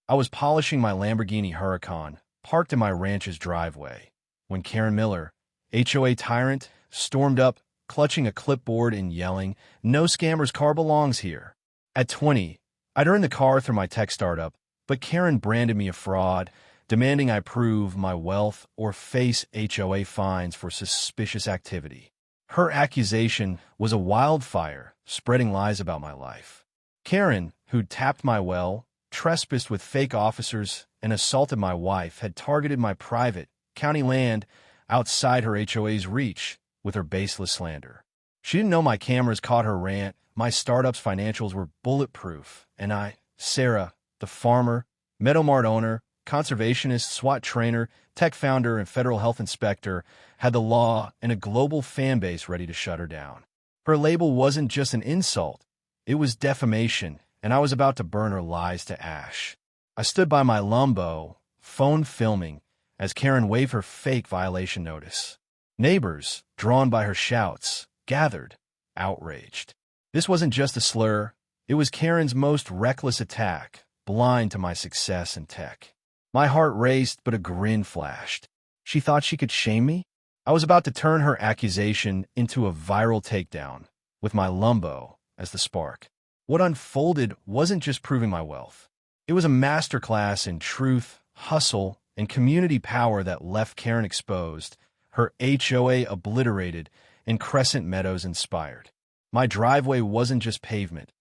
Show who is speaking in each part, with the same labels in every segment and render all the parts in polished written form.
Speaker 1: I was polishing my Lamborghini Huracan, parked in my ranch's driveway, when Karen Miller, HOA tyrant, stormed up, clutching a clipboard and yelling, "No scammer's car belongs here." At 20, I'd earned the car through my tech startup, but Karen branded me a fraud, demanding I prove my wealth or face HOA fines for suspicious activity. Her accusation was a wildfire, spreading lies about my life. Karen, who'd tapped my well, trespassed with fake officers, and assaulted my wife, had targeted my private, county land outside her HOA's reach with her baseless slander. She didn't know my cameras caught her rant, my startup's financials were bulletproof, and I, Sarah, the farmer, Meadowmart owner, conservationist, SWAT trainer, tech founder, and federal health inspector, had the law and a global fan base ready to shut her down. Her label wasn't just an insult, it was defamation, and I was about to burn her lies to ash. I stood by my Lambo, phone filming, as Karen waved her fake violation notice. Neighbors, drawn by her shouts, gathered, outraged. This wasn't just a slur, it was Karen's most reckless attack, blind to my success in tech. My heart raced, but a grin flashed. She thought she could shame me? I was about to turn her accusation into a viral takedown, with my Lambo as the spark. What unfolded wasn't just proving my wealth. It was a masterclass in truth, hustle, and community power that left Karen exposed, her HOA obliterated, and Crescent Meadows inspired. My driveway wasn't just pavement.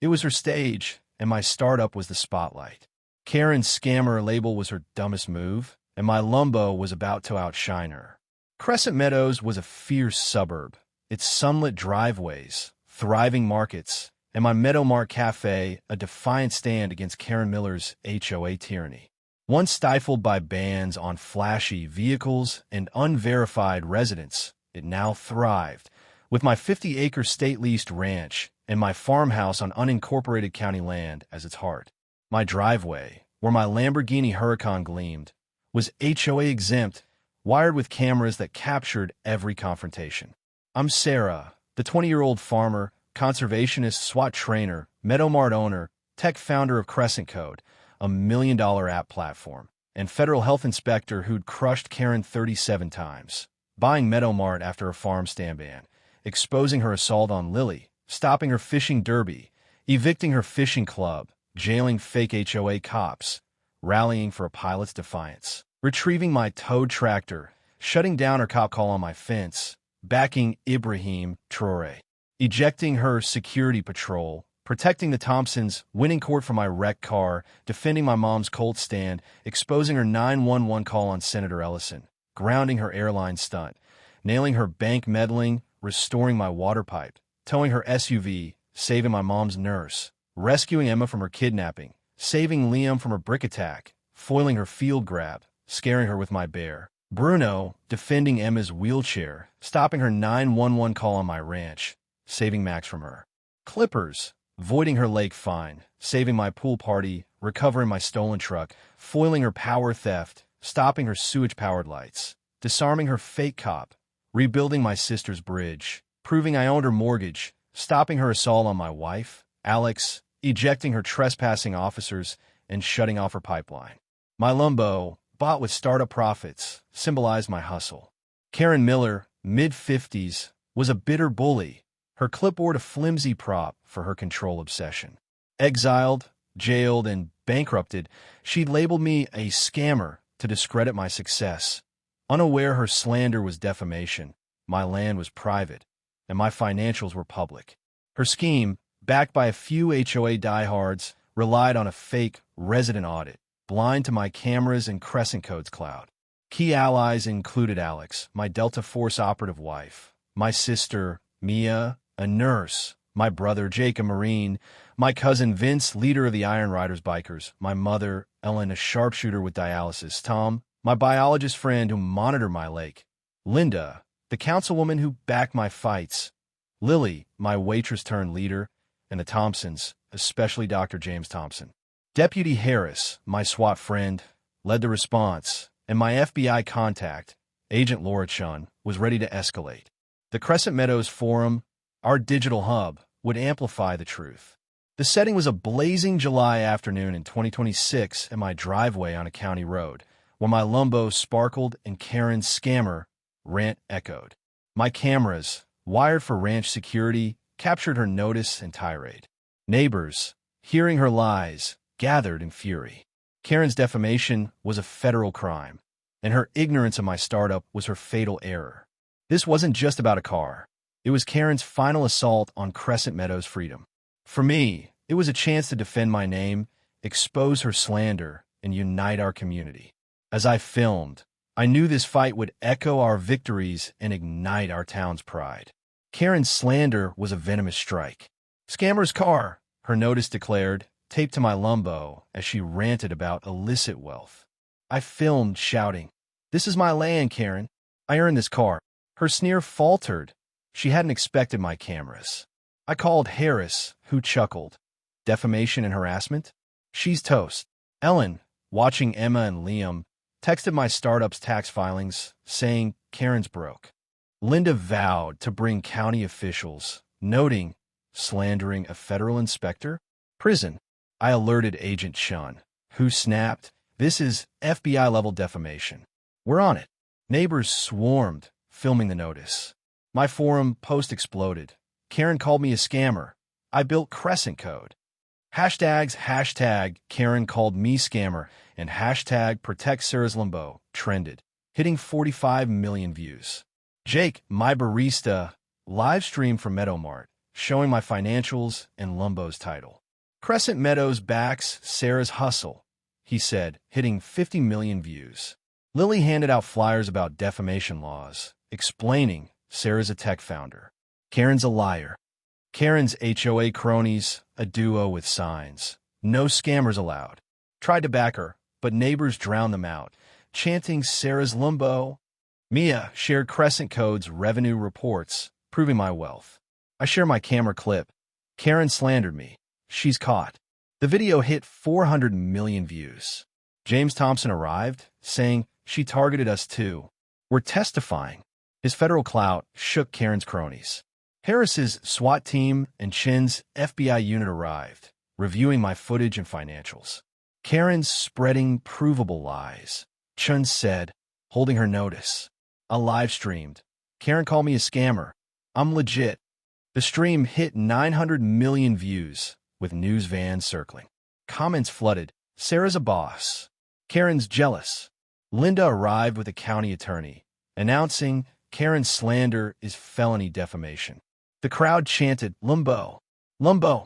Speaker 1: It was her stage, and my startup was the spotlight. Karen's scammer label was her dumbest move, and my Lambo was about to outshine her. Crescent Meadows was a fierce suburb, its sunlit driveways, thriving markets, and my Meadowmart Cafe a defiant stand against Karen Miller's HOA tyranny. Once stifled by bans on flashy vehicles and unverified residents, it now thrived, with my 50-acre state-leased ranch and my farmhouse on unincorporated county land as its heart. My driveway, where my Lamborghini Huracan gleamed, was HOA exempt, wired with cameras that captured every confrontation. I'm Sarah, the 20-year-old farmer, conservationist, SWAT trainer, Meadowmart owner, tech founder of Crescent Code, a $1 million app platform, and federal health inspector who'd crushed Karen 37 times, buying Meadowmart after a farm stand ban, exposing her assault on Lily, stopping her fishing derby, evicting her fishing club, jailing fake HOA cops, rallying for a pilot's defiance, retrieving my towed tractor, shutting down her cop call on my fence, backing Ibrahim Traore, ejecting her security patrol, protecting the Thompsons, winning court for my wrecked car, defending my mom's cold stand, exposing her 911 call on Senator Ellison, grounding her airline stunt, nailing her bank meddling, restoring my water pipe, towing her SUV, saving my mom's nurse, rescuing Emma from her kidnapping, saving Liam from her brick attack, foiling her field grab, scaring her with my bear, Bruno, defending Emma's wheelchair, stopping her 911 call on my ranch, saving Max from her, Clippers, voiding her lake fine, saving my pool party, recovering my stolen truck, foiling her power theft, stopping her sewage-powered lights, disarming her fake cop, rebuilding my sister's bridge, proving I owned her mortgage, stopping her assault on my wife, Alex, ejecting her trespassing officers, and shutting off her pipeline. My Lambo, bought with startup profits, symbolized my hustle. Karen Miller, mid-50s, was a bitter bully, her clipboard a flimsy prop for her control obsession. Exiled, jailed, and bankrupted, she labeled me a scammer to discredit my success. Unaware her slander was defamation, my land was private, and my financials were public. Her scheme, backed by a few HOA diehards, relied on a fake resident audit, blind to my cameras and Crescent Code's cloud. Key allies included Alex, my Delta Force operative wife, my sister, Mia, a nurse, my brother, Jake, a Marine, my cousin, Vince, leader of the Iron Riders bikers, my mother, Ellen, a sharpshooter with dialysis, Tom, my biologist friend who monitored my lake, Linda, the councilwoman who backed my fights, Lily, my waitress-turned-leader, and the Thompsons, especially Dr. James Thompson. Deputy Harris, my SWAT friend, led the response, and my FBI contact, Agent Laura Chun, was ready to escalate. The Crescent Meadows Forum, our digital hub, would amplify the truth. The setting was a blazing July afternoon in 2026 at my driveway on a county road, where my Lumbo sparkled and Karen's scammer rant echoed. My cameras, wired for ranch security, captured her notice and tirade. Neighbors, hearing her lies, gathered in fury. Karen's defamation was a federal crime, and her ignorance of my startup was her fatal error. This wasn't just about a car. It was Karen's final assault on Crescent Meadows' freedom. For me, it was a chance to defend my name, expose her slander, and unite our community. As I filmed, I knew this fight would echo our victories and ignite our town's pride. Karen's slander was a venomous strike. "Scammer's car," her notice declared, taped to my Lumbo as she ranted about illicit wealth. I filmed shouting, "This is my land, Karen. I earned this car." Her sneer faltered. She hadn't expected my cameras. I called Harris, who chuckled. Defamation and harassment? She's toast. Ellen, watching Emma and Liam, texted my startup's tax filings, saying Karen's broke. Linda vowed to bring county officials, noting slandering a federal inspector? Prison. I alerted Agent Shun, who snapped, "This is FBI-level defamation. We're on it." Neighbors swarmed, filming the notice. My forum post exploded. Karen called me a scammer. I built Crescent Code. Hashtags Karen called me scammer and hashtag protect Sarah's Limbo trended, hitting 45 million views. Jake, my barista, live streamed from Meadow Mart, showing my financials and Lumbo's title. "Crescent Meadows backs Sarah's hustle," he said, hitting 50 million views. Lily handed out flyers about defamation laws, explaining Sarah's a tech founder. Karen's a liar. Karen's HOA cronies, a duo with signs. "No scammers allowed." Tried to back her, but neighbors drowned them out, chanting Sarah's Limbo. Mia shared Crescent Code's revenue reports, proving my wealth. I share my camera clip. "Karen slandered me. She's caught." The video hit 400 million views. James Thompson arrived, saying, "She targeted us too. We're testifying." His federal clout shook Karen's cronies. Harris's SWAT team and Chin's FBI unit arrived, reviewing my footage and financials. Karen's spreading provable lies, Chun said, holding her notice. I live-streamed. "Karen called me a scammer. I'm legit." The stream hit 900 million views, with news vans circling. Comments flooded. "Sarah's a boss. Karen's jealous." Linda arrived with a county attorney, announcing Karen's slander is felony defamation. The crowd chanted, "Limbo, Limbo,"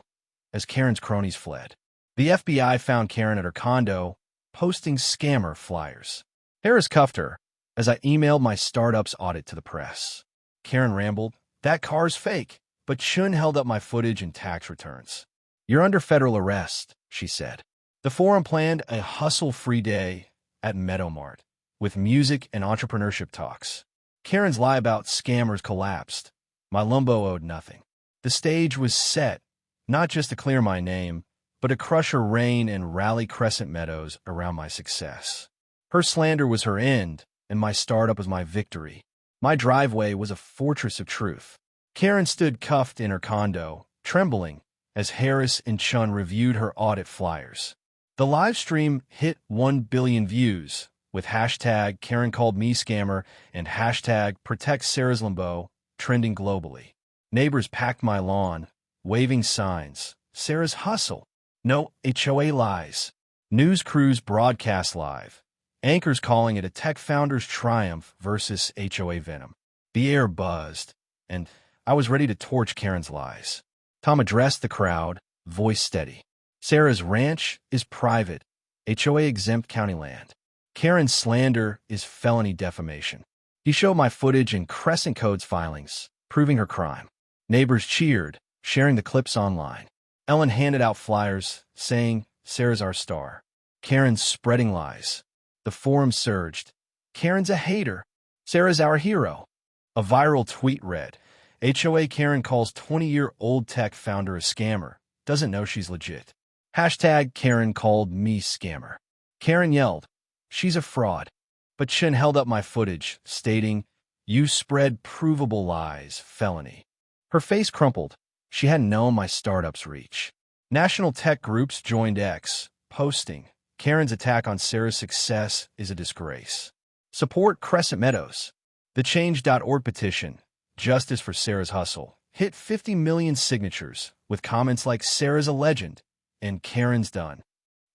Speaker 1: as Karen's cronies fled. The FBI found Karen at her condo, posting scammer flyers. Harris cuffed her as I emailed my startup's audit to the press. Karen rambled, "That car's fake," but Chun held up my footage and tax returns. "You're under federal arrest," she said. The forum planned a hustle-free day at Meadow Mart, with music and entrepreneurship talks. Karen's lie about scammers collapsed. My Lumbo owed nothing. The stage was set, not just to clear my name, but to crush her reign and rally Crescent Meadows around my success. Her slander was her end, and my startup was my victory. My driveway was a fortress of truth. Karen stood cuffed in her condo, trembling, as Harris and Chun reviewed her audit flyers. The live stream hit 1 billion views, with hashtag Karen called me scammer and hashtag protect Sarah's Limbo trending globally. Neighbors packed my lawn, waving signs. Sarah's hustle. No HOA lies. News crews broadcast live. Anchors calling it a tech founder's triumph versus HOA venom. The air buzzed, and I was ready to torch Karen's lies. Tom addressed the crowd, voice steady. "Sarah's ranch is private, HOA-exempt county land. Karen's slander is felony defamation." He showed my footage and Crescent Code's filings, proving her crime. Neighbors cheered, sharing the clips online. Ellen handed out flyers, saying, "Sarah's our star." Karen's spreading lies. The forum surged. "Karen's a hater. Sarah's our hero." A viral tweet read, "HOA Karen calls 20-year-old tech founder a scammer. Doesn't know she's legit." Hashtag Karen called me scammer. Karen yelled, "She's a fraud." But Chin held up my footage, stating, "You spread provable lies, felony." Her face crumpled. She hadn't known my startup's reach. National tech groups joined X, posting, Karen's attack on Sarah's success is a disgrace. Support Crescent Meadows. The Change.org petition, Justice for Sarah's Hustle, hit 50 million signatures, with comments like Sarah's a legend and Karen's done.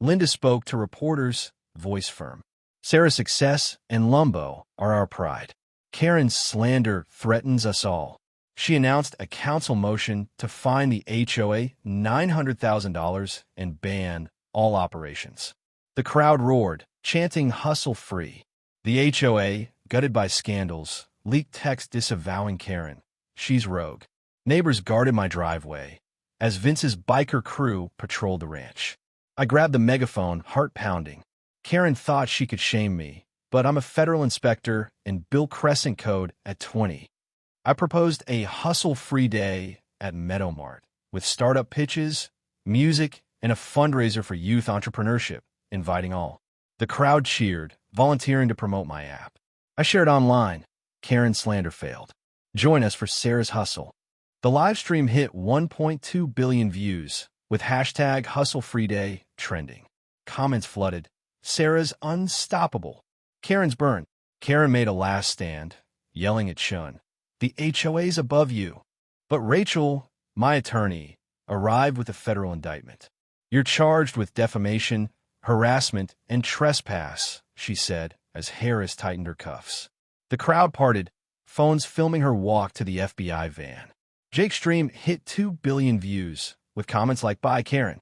Speaker 1: Linda spoke to reporters, voice firm. Sarah's success and Lumbo are our pride. Karen's slander threatens us all. She announced a council motion to fine the HOA $900,000 and ban all operations. The crowd roared, chanting hustle free. The HOA, gutted by scandals, leaked text disavowing Karen. She's rogue. Neighbors guarded my driveway as Vince's biker crew patrolled the ranch. I grabbed the megaphone, heart pounding. Karen thought she could shame me, but I'm a federal inspector and Bill Crescent Code at 20. I proposed a hustle-free day at Meadowmart with startup pitches, music, and a fundraiser for youth entrepreneurship, inviting all. The crowd cheered, volunteering to promote my app. I shared online. Karen's slander failed. Join us for Sarah's Hustle. The live stream hit 1.2 billion views, with hashtag HustleFreeDay trending. Comments flooded. Sarah's unstoppable. Karen's burned. Karen made a last stand, yelling at Chun. The HOA's above you. But Rachel, my attorney, arrived with a federal indictment. You're charged with defamation, harassment, and trespass, she said, as Harris tightened her cuffs. The crowd parted, phones filming her walk to the FBI van. Jake's stream hit 2 billion views, with comments like, bye, Karen.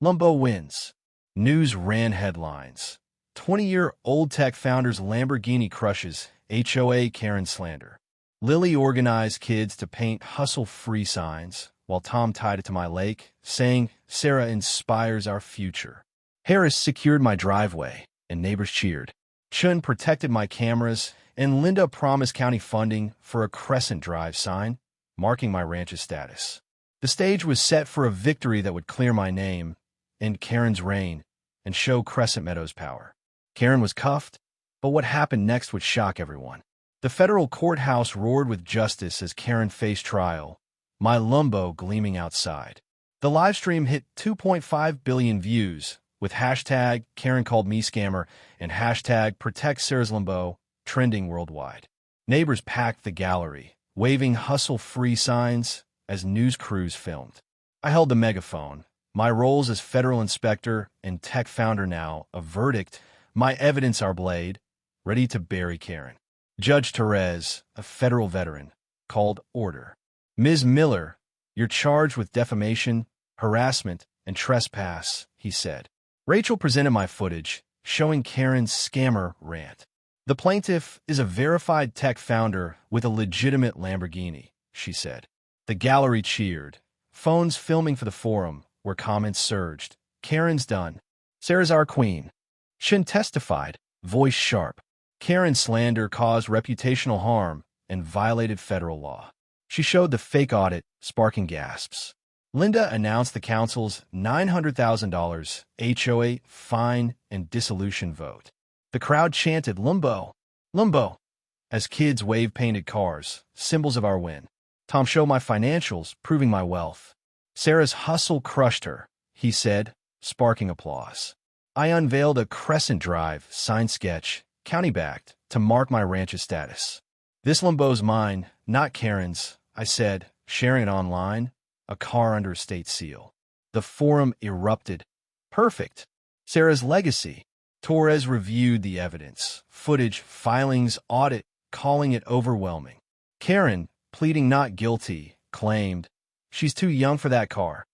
Speaker 1: Lumbo wins. News ran headlines. 20-year-old tech founder's Lamborghini crushes HOA Karen slander. Lily organized kids to paint hustle-free signs, while Tom tied it to my lake, saying, Sarah inspires our future. Harris secured my driveway, and neighbors cheered. Chun protected my cameras, and Linda promised county funding for a Crescent Drive sign, marking my ranch's status. The stage was set for a victory that would clear my name, end Karen's reign, and show Crescent Meadows' power. Karen was cuffed, but what happened next would shock everyone. The federal courthouse roared with justice as Karen faced trial, my Lumbo gleaming outside. The livestream hit 2.5 billion views, with hashtag Karen called me scammer and hashtag protect Sarah's Lumbo trending worldwide. Neighbors packed the gallery, waving hustle-free signs as news crews filmed. I held the megaphone, my roles as federal inspector and tech founder now a verdict, my evidence our blade, ready to bury Karen. Judge Therese, a federal veteran, called order. Ms. Miller, you're charged with defamation, harassment, and trespass, he said. Rachel presented my footage, showing Karen's scammer rant. The plaintiff is a verified tech founder with a legitimate Lamborghini, she said. The gallery cheered, phones filming for the forum, where comments surged. Karen's done. Sarah's our queen. Shin testified, voice sharp. Karen's slander caused reputational harm and violated federal law. She showed the fake audit, sparking gasps. Linda announced the council's $900,000 HOA fine and dissolution vote. The crowd chanted, Lumbo, Lumbo, as kids waved painted cars, symbols of our win. Tom showed my financials, proving my wealth. Sarah's hustle crushed her, he said, sparking applause. I unveiled a Crescent Drive sign sketch, county-backed, to mark my ranch's status. This Lumbo's mine, not Karen's, I said, sharing it online, a car under a state seal. The forum erupted. Perfect. Sarah's legacy. Torres reviewed the evidence, footage, filings, audit, calling it overwhelming. Karen, pleading not guilty, claimed, she's too young for that car.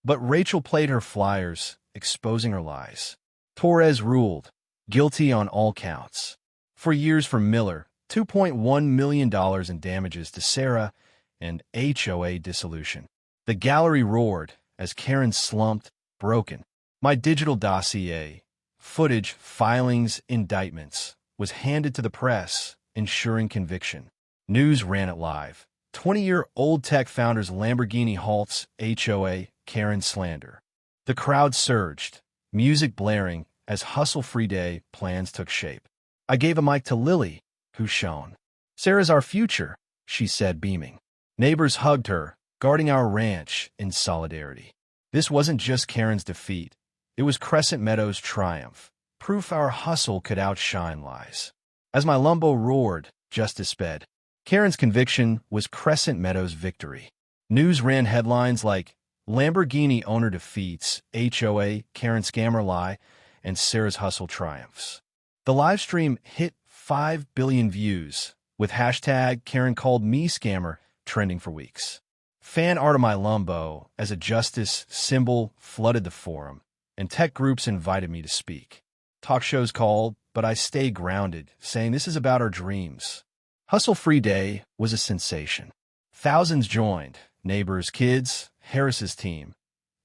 Speaker 1: But Rachel played her flyers, exposing her lies. Torres ruled, guilty on all counts. 4 years for Miller, $2.1 million in damages to Sarah, and HOA dissolution. The gallery roared as Karen slumped, broken. My digital dossier, footage, filings, indictments, was handed to the press, ensuring conviction. News ran it live. 20-year-old tech founder's Lamborghini halts HOA Karen slander. The crowd surged, music blaring as hustle-free day plans took shape. I gave a mic to Lily, who shone. Sarah's our future, she said, beaming. Neighbors hugged her, guarding our ranch in solidarity. This wasn't just Karen's defeat. It was Crescent Meadows' triumph, proof our hustle could outshine lies. As my Lumbo roared, justice sped. Karen's conviction was Crescent Meadows' victory. News ran headlines like, Lamborghini owner defeats HOA, Karen scammer lie, and Sarah's hustle triumphs. The live stream hit 5 billion views, with hashtag Karen called me scammer trending for weeks. Fan art of my Lumbo as a justice symbol flooded the forum, and tech groups invited me to speak. Talk shows called, but I stayed grounded, saying this is about our dreams. Hustle Free Day was a sensation. Thousands joined, neighbors, kids, Harris's team,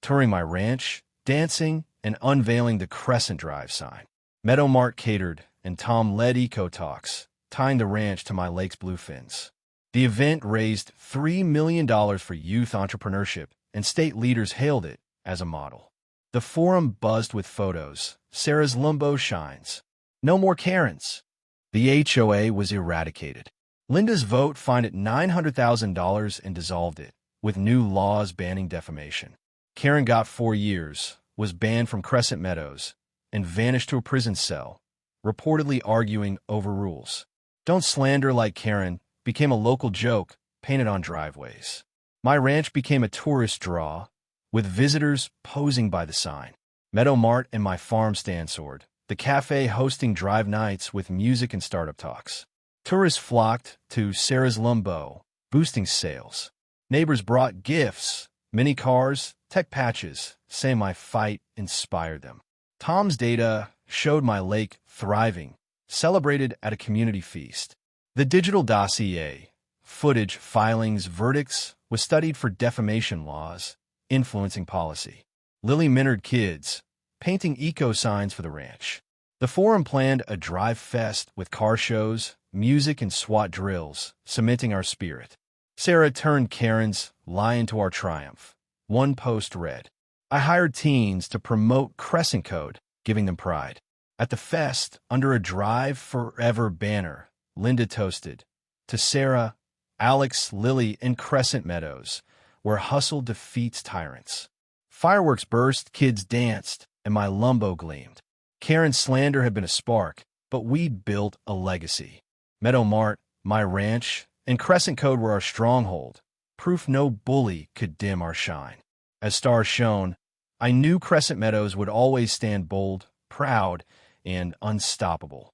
Speaker 1: touring my ranch, dancing, and unveiling the Crescent Drive sign. Meadow Mart catered, and Tom led eco talks, tying the ranch to my lake's bluefins. The event raised $3 million for youth entrepreneurship, and state leaders hailed it as a model. The forum buzzed with photos. Sarah's Lumbo shines. No more Karens. The HOA was eradicated. Linda's vote fined it $900,000 and dissolved it, with new laws banning defamation. Karen got 4 years, was banned from Crescent Meadows, and vanished to a prison cell, reportedly arguing over rules. Don't slander like Karen became a local joke painted on driveways. My ranch became a tourist draw, with visitors posing by the sign. Meadow Mart and my farm stand soared, the cafe hosting drive nights with music and startup talks. Tourists flocked to Sarah's Lumbo, boosting sales. Neighbors brought gifts, mini cars, tech patches, saying my fight inspired them. Tom's data showed my lake thriving, celebrated at a community feast. The digital dossier, footage, filings, verdicts, was studied for defamation laws, influencing policy. Lily mentored kids, painting eco signs for the ranch. The forum planned a drive fest with car shows, music, and SWAT drills, cementing our spirit. Sarah turned Karen's lie into our triumph. One post read, I hired teens to promote Crescent Code, giving them pride. At the fest, under a Drive Forever banner, Linda toasted, to Sarah, Alex, Lily, and Crescent Meadows, where hustle defeats tyrants. Fireworks burst, kids danced, and my Lumbo gleamed. Karen's slander had been a spark, but we'd built a legacy. Meadow Mart, my ranch, and Crescent Code were our stronghold, proof no bully could dim our shine. As stars shone, I knew Crescent Meadows would always stand bold, proud, and unstoppable.